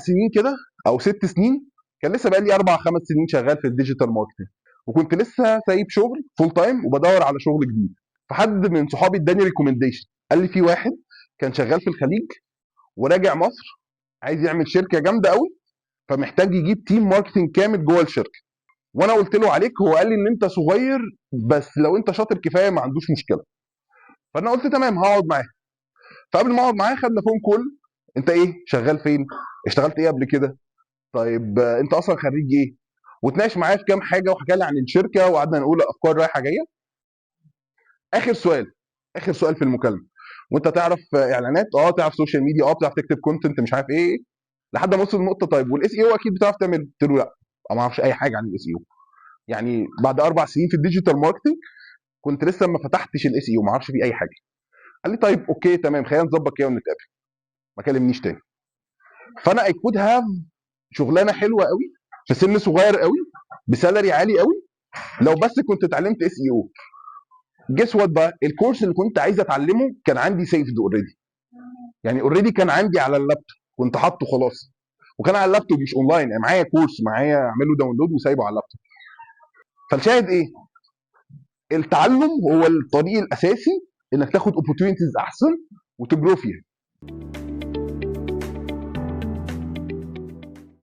سنين كده او 6 سنين، كان لسه بقى لي 4 5 سنين شغال في الديجيتال ماركتنج، وكنت لسه سايب شغل فول تايم وبدور على شغل جديد. فحد من صحابي اداني ريكومنديشن، قال لي في واحد كان شغال في الخليج وراجع مصر، عايز يعمل شركه جامده قوي، فمحتاج يجيب تيم ماركتنج كامل جوه الشركه. وانا قلت له عليك، هو قال لي ان انت صغير بس لو انت شاطر كفايه ما عندوش مشكله. فانا قلت تمام هقعد معاه. فقبل ما اقعد معاه خدنا فون كول، انت ايه شغال فين، اشتغلت ايه قبل كده، طيب انت اصلا خريج ايه، واتناقش معايا في كام حاجه وحكى لي عن الشركه وقعدنا نقول افكار رايحه جايه. اخر سؤال، اخر سؤال في المكالمه، وانت تعرف اعلانات، تعرف سوشيال ميديا، بتعرف تكتب كونتنت مش عارف ايه، لحد ما وصل النقطه طيب والاس اي او اكيد بتعرف تعمل، قلت له لا ما اعرفش اي حاجه عن الاس اي او. يعني بعد 4 سنين في الديجيتال ماركتنج كنت لسه ما فتحتش الاس اي او، ما اعرفش فيه اي حاجه. قال لي طيب اوكي تمام خلينا نظبط كده ونتقابل، ما كلمنيش تاني. فانا اي كود هاف شغلانه حلوه قوي في سن صغير قوي بسالري عالي قوي لو بس كنت اتعلمت اس اي او. جيس وات بقى، الكورس اللي كنت عايز اتعلمه كان عندي سيفد اوريدي، يعني اوريدي كان عندي على اللابتوب، كنت حاطه خلاص، وكان على اللابتوب مش اونلاين، يعني معايا كورس معايا اعمله داونلود وسايبه على اللابتوب. فالشاهد ايه، التعلم هو الطريق الاساسي انك تاخد اوبورتيونيتيز احسن وتجرو فيها.